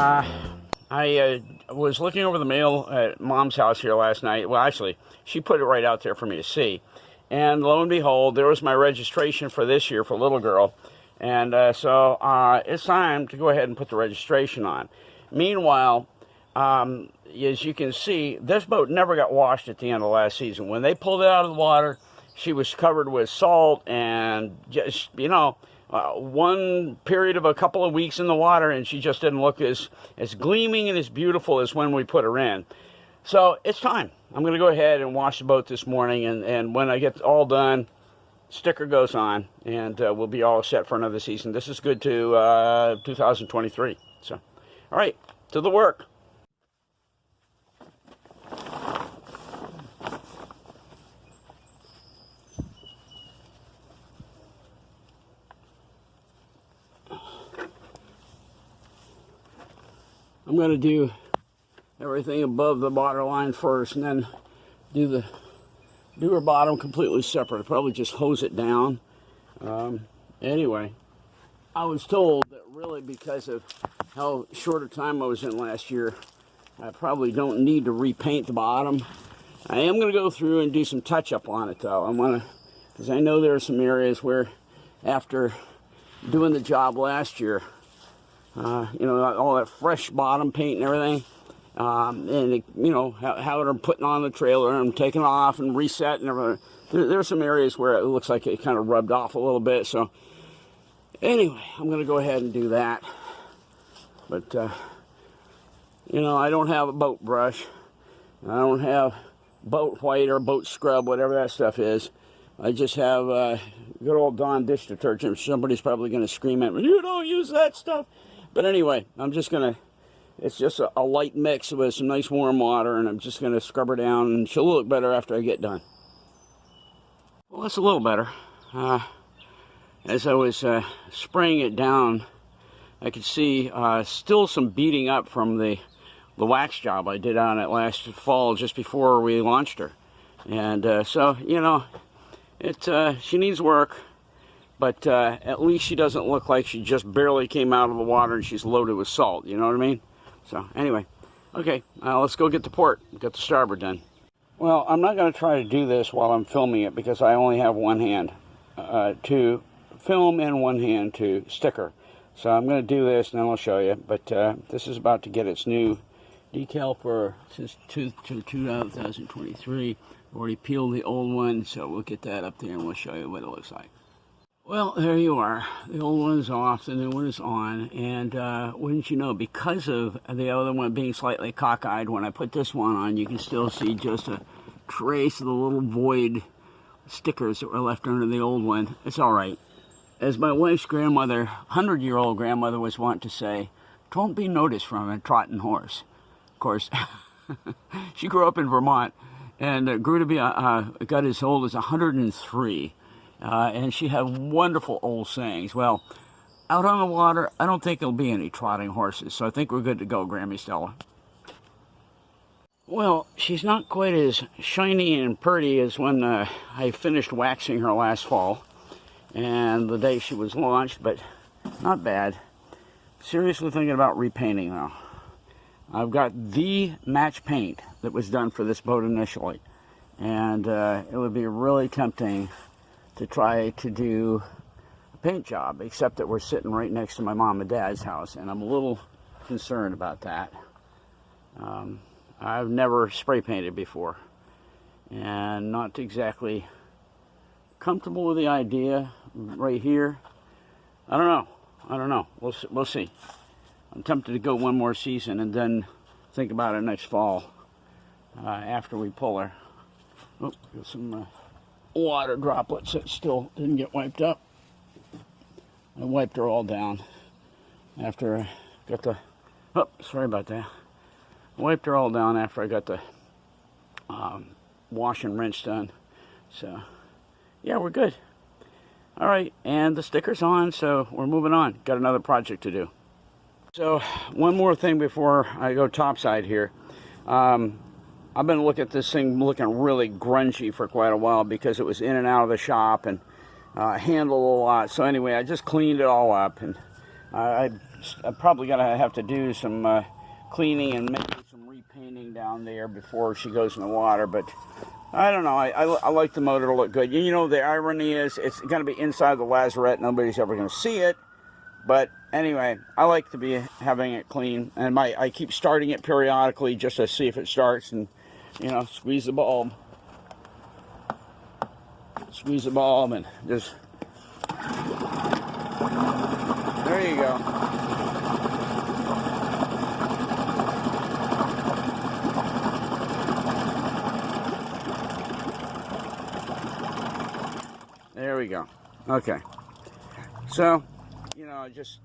I was looking over the mail at Mom's house here last night. Well, actually, she put it right out there for me to see. And lo and behold, there was my registration for this year for little girl. And so it's time to go ahead and put the registration on. Meanwhile, as you can see, this boat never got washed at the end of last season. When they pulled it out of the water, she was covered with salt and just, one period of a couple of weeks in the water, and she just didn't look as gleaming and as beautiful as when we put her in. So it's time. I'm going to go ahead and wash the boat this morning, and when I get all done, sticker goes on, and we'll be all set for another season. This is good to 2023. So, all right, to the work. I'm going to do everything above the water line first, and then do her bottom completely separate. I'll probably just hose it down. Anyway, I was told that really because of how short a time I was in last year, I probably don't need to repaint the bottom. I am going to go through and do some touch-up on it, though. I'm going to, because I know there are some areas where after doing the job last year, all that fresh bottom paint and everything, how they're putting on the trailer and taking off and reset and everything. There's some areas where it looks like it kind of rubbed off a little bit. So anyway, I'm going to go ahead and do that. But, I don't have a boat brush. I don't have boat white or boat scrub, whatever that stuff is. I just have good old Dawn dish detergent. Somebody's probably going to scream at me, "You don't use that stuff." But anyway, it's just a light mix with some nice warm water, and I'm just going to scrub her down, and she'll look better after I get done. Well, that's a little better. As I was spraying it down, I could see still some beating up from the wax job I did on it last fall, just before we launched her. And she needs work. But at least she doesn't look like she just barely came out of the water and she's loaded with salt. You know what I mean? So anyway, okay, let's go get the port, get the starboard done. Well, I'm not going to try to do this while I'm filming it because I only have one hand to film and one hand to sticker. So I'm going to do this and then I'll show you. But this is about to get its new decal for since 2023. Already peeled the old one, so we'll get that up there and we'll show you what it looks like. Well, there you are. The old one is off, the new one is on, and wouldn't you know, because of the other one being slightly cockeyed, when I put this one on, you can still see just a trace of the little void stickers that were left under the old one. It's all right. As my wife's grandmother, 100-year-old grandmother, was wont to say, "Don't be noticed from a trotting horse." Of course, she grew up in Vermont and grew to be, got as old as 103. And she had wonderful old sayings. Well, out on the water, I don't think there'll be any trotting horses, so I think we're good to go, Grammy Stella. Well, she's not quite as shiny and pretty as when I finished waxing her last fall and the day she was launched, but not bad. Seriously thinking about repainting, though. I've got the match paint that was done for this boat initially, and it would be really tempting to try to do a paint job, except that we're sitting right next to my mom and dad's house, and I'm a little concerned about that. I've never spray painted before, and not exactly comfortable with the idea right here. I don't know. We'll see. I'm tempted to go one more season and then think about it next fall after we pull her. Oh, got some water droplets that still didn't get wiped up. I wiped her all down after I got the, sorry about that. I wiped her all down after I got the wash and rinse done. So, yeah, we're good. All right, and the sticker's on, so we're moving on. Got another project to do. So, one more thing before I go topside here. I've been looking at this thing looking really grungy for quite a while because it was in and out of the shop and handled a lot. So anyway, I just cleaned it all up, and I I'm probably gonna have to do some cleaning and maybe some repainting down there before she goes in the water. But I don't know. I like the motor to look good. You know, the irony is it's gonna be inside the lazarette. Nobody's ever gonna see it. But anyway, I like to be having it clean, and I keep starting it periodically just to see if it starts, and you know, squeeze the bulb, and just there you go. There we go. Okay. So, you know, just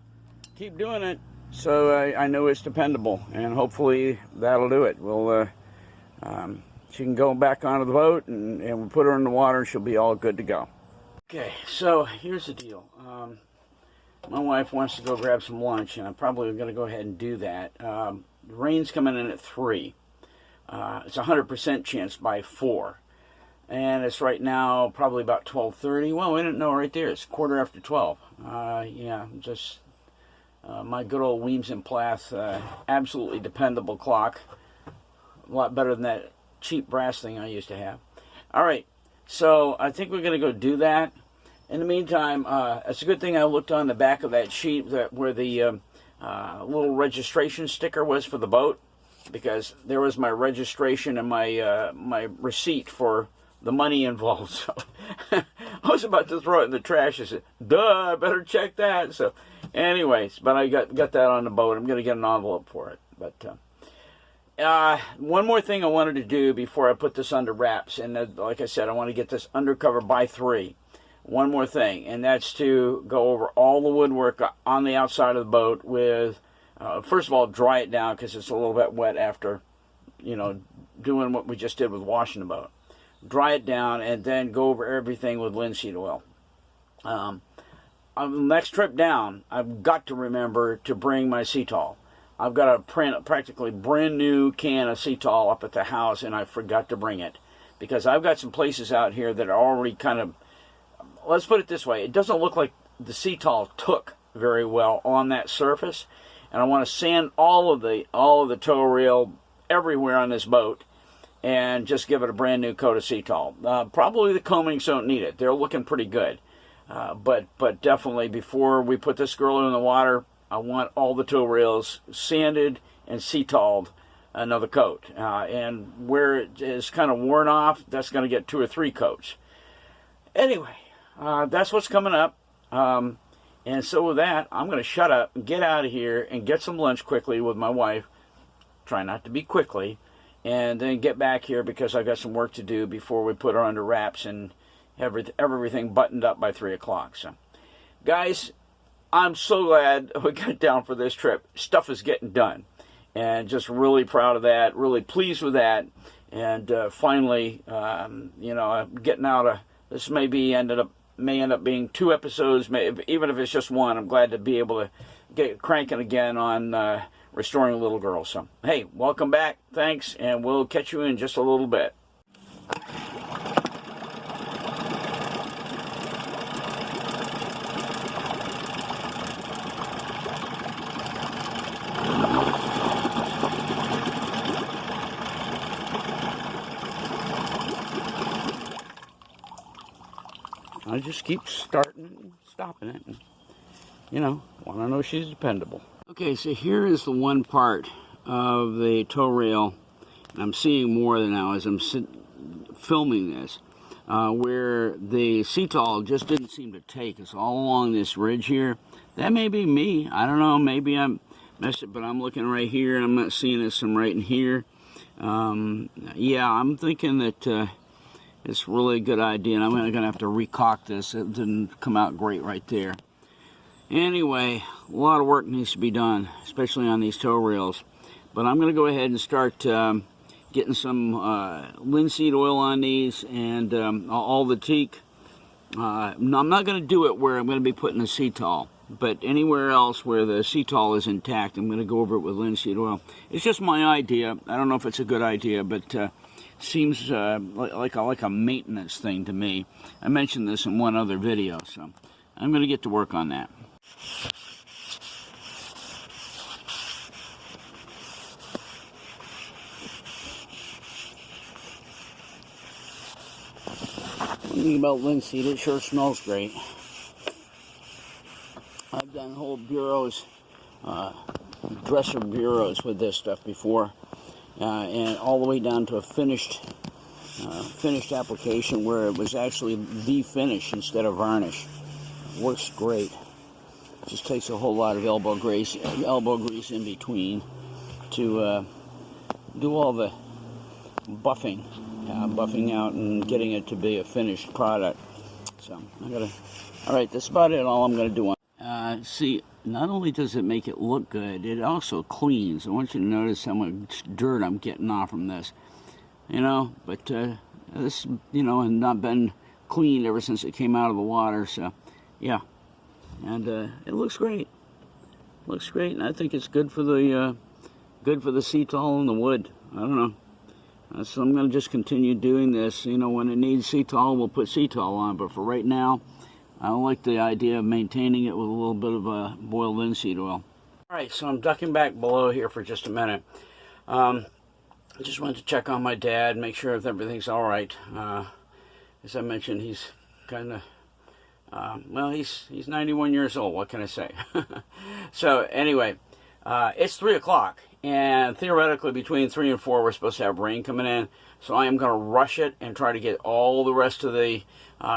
keep doing it so I know it's dependable, and hopefully that'll do it. We'll she can go back onto the boat, and we'll put her in the water, and she'll be all good to go. Okay, so here's the deal. My wife wants to go grab some lunch, and I'm probably going to go ahead and do that. The rain's coming in at 3. It's a 100% chance by 4. And it's right now probably about 12:30. Well, we didn't know right there. It's 12:15. Yeah, just my good old Weems and Plath, absolutely dependable clock. A lot better than that cheap brass thing I used to have. All right, so I think we're going to go do that. In the meantime, it's a good thing I looked on the back of that sheet where the little registration sticker was for the boat, because there was my registration and my receipt for the money involved. So I was about to throw it in the trash. I said, duh, I better check that. So anyways, but I got that on the boat. I'm going to get an envelope for it. But one more thing I wanted to do before I put this under wraps, and like I said, I want to get this undercover by 3. One more thing, and that's to go over all the woodwork on the outside of the boat with, first of all, dry it down because it's a little bit wet after, you know, doing what we just did with washing the boat. Dry it down, and then go over everything with linseed oil. On the next trip down, I've got to remember to bring my Cetol. I've got a practically brand new can of Cetol up at the house, and I forgot to bring it because I've got some places out here that are already kind of, let's put it this way, it doesn't look like the Cetol took very well on that surface, and I want to sand all of the tow reel everywhere on this boat and just give it a brand new coat of Cetol. Probably the combings don't need it. They're looking pretty good. But definitely before we put this girl in the water, I want all the tow rails sanded and Cetoled another coat. And where it is kind of worn off, that's going to get 2 or 3 coats. Anyway, that's what's coming up. And so with that, I'm going to shut up and get out of here and get some lunch quickly with my wife. Try not to be quickly. And then get back here because I've got some work to do before we put her under wraps and have everything buttoned up by 3 o'clock. So, guys, I'm so glad we got down for this trip. Stuff is getting done. And just really proud of that, really pleased with that. And finally, you know, getting out of this may end up being 2 episodes, even if it's just 1. I'm glad to be able to get cranking again on restoring a little girl. So, hey, welcome back. Thanks, and we'll catch you in just a little bit. I just keep starting and stopping it. And, you know, want to know she's dependable. Okay, so here is the one part of the tow rail, and I'm seeing more now as I'm filming this, where the Cetol just didn't seem to take. It's all along this ridge here. That may be me. I don't know. Maybe I'm messed up, but I'm looking right here, and I'm not seeing this some right in here. Yeah, I'm thinking that it's really a good idea, and I'm going to have to recock this. It didn't come out great right there. Anyway, a lot of work needs to be done, especially on these tow rails. But I'm going to go ahead and start getting some linseed oil on these and all the teak. I'm not going to do it where I'm going to be putting the Cetol, but anywhere else where the Cetol is intact, I'm going to go over it with linseed oil. It's just my idea. I don't know if it's a good idea, but seems like a maintenance thing to me. I mentioned this in one other video, so I'm going to get to work on that. Something about linseed, it sure smells great. I've done whole bureaus, dresser bureaus with this stuff before, and all the way down to a finished application where it was actually the finish instead of varnish. It works great. Just takes a whole lot of elbow grease in between to do all the buffing out and getting it to be a finished product. So all right, that's about it. All I'm gonna do on. See, not only does it make it look good, it also cleans. I want you to notice how much dirt I'm getting off from this. But this, has not been cleaned ever since it came out of the water. So, yeah, and it looks great. Looks great, and I think it's good for the acetal and the wood. I don't know. So I'm going to just continue doing this. When it needs acetal, we'll put acetal on. But for right now, I like the idea of maintaining it with a little bit of boiled linseed oil. All right, so I'm ducking back below here for just a minute. I just wanted to check on my dad, make sure if everything's all right. As I mentioned, he's kind of, he's 91 years old. What can I say? So anyway, it's 3 o'clock, and theoretically between 3 and 4 we're supposed to have rain coming in. So I am going to rush it and try to get all the rest of the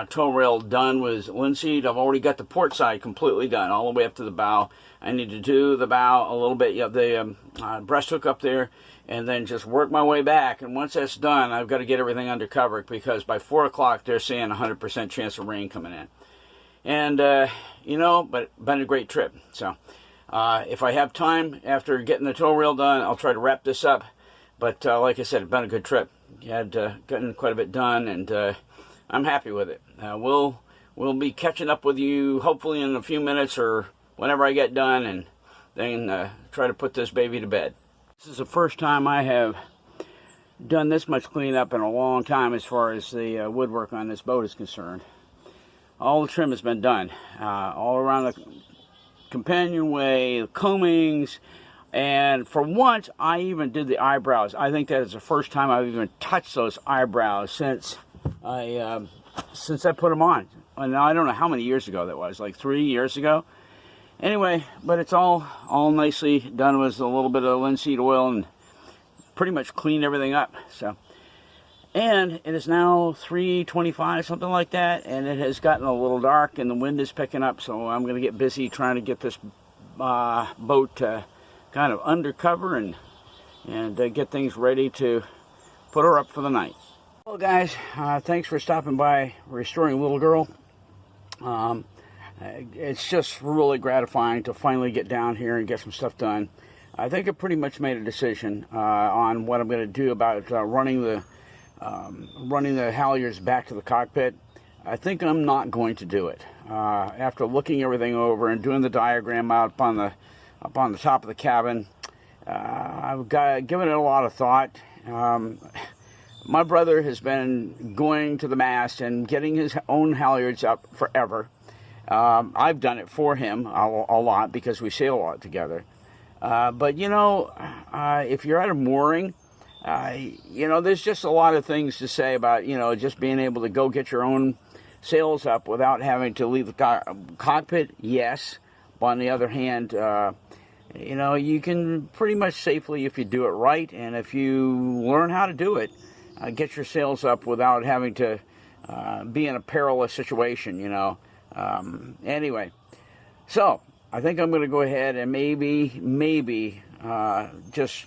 tow rail done with linseed. I've already got the port side completely done, all the way up to the bow. I need to do the bow a little bit, the breast hook up there, and then just work my way back. And once that's done, I've got to get everything under cover, because by 4 o'clock they're saying 100% chance of rain coming in. And, but been a great trip. So if I have time after getting the tow rail done, I'll try to wrap this up. But like I said, it's been a good trip. Had gotten quite a bit done, and I'm happy with it. We'll be catching up with you hopefully in a few minutes or whenever I get done, and then try to put this baby to bed. This is the first time I have done this much cleanup in a long time as far as the woodwork on this boat is concerned. All the trim has been done, all around the companionway, the combings, and for once I even did the eyebrows. I think that is the first time I've even touched those eyebrows since I put them on. And I don't know how many years ago that was, like 3 years ago. Anyway, but it's all nicely done with a little bit of linseed oil and pretty much cleaned everything up. So, and it is now 3:25, something like that, and it has gotten a little dark and the wind is picking up. So I'm going to get busy trying to get this boat kind of undercover and get things ready to put her up for the night. Well, guys, thanks for stopping by Restoring Little Girl. It's just really gratifying to finally get down here and get some stuff done. I think I pretty much made a decision on what I'm going to do about running the halyards back to the cockpit. I think I'm not going to do it. After looking everything over and doing the diagram out up on the top of the cabin, I've given it a lot of thought. My brother has been going to the mast and getting his own halyards up forever. I've done it for him a lot because we sail a lot together. But if you're at a mooring, there's just a lot of things to say about, just being able to go get your own sails up without having to leave the cockpit. Yes. But on the other hand, you can pretty much safely, if you do it right, and if you learn how to do it, get your sails up without having to be in a perilous situation, Anyway, so I think I'm going to go ahead and maybe just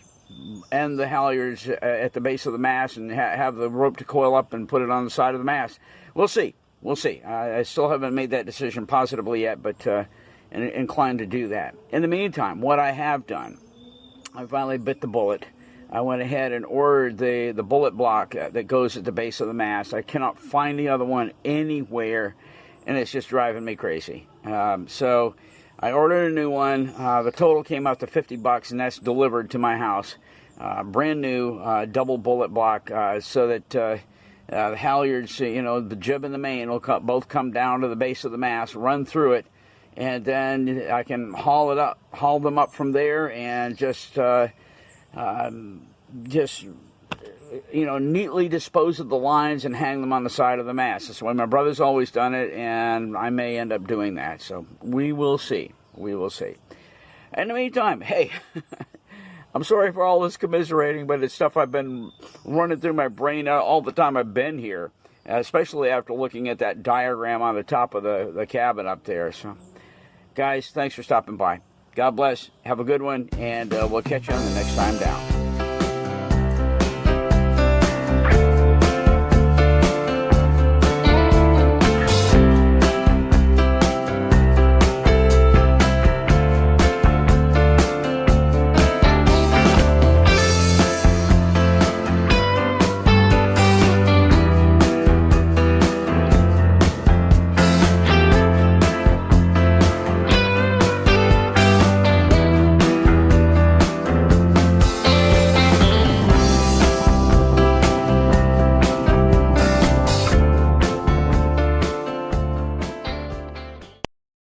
end the halyards at the base of the mast and have the rope to coil up and put it on the side of the mast. We'll see. I still haven't made that decision positively yet, but inclined to do that. In the meantime, what I have done, I finally bit the bullet. I went ahead and ordered the bullet block that goes at the base of the mast. I cannot find the other one anywhere, and it's just driving me crazy. So I ordered a new one. The total came out to $50, and that's delivered to my house. Brand new double bullet block, so that the halyards, the jib and the main will both come down to the base of the mast, run through it, and then I can haul them up from there, and just you know, neatly dispose of the lines and hang them on the side of the mast. That's the way my brother's always done it, and I may end up doing that. So we will see. We will see. In the meantime, hey, I'm sorry for all this commiserating, but it's stuff I've been running through my brain all the time I've been here, especially after looking at that diagram on the top of the cabin up there. So, guys, thanks for stopping by. God bless. Have a good one, and we'll catch you on the next time down.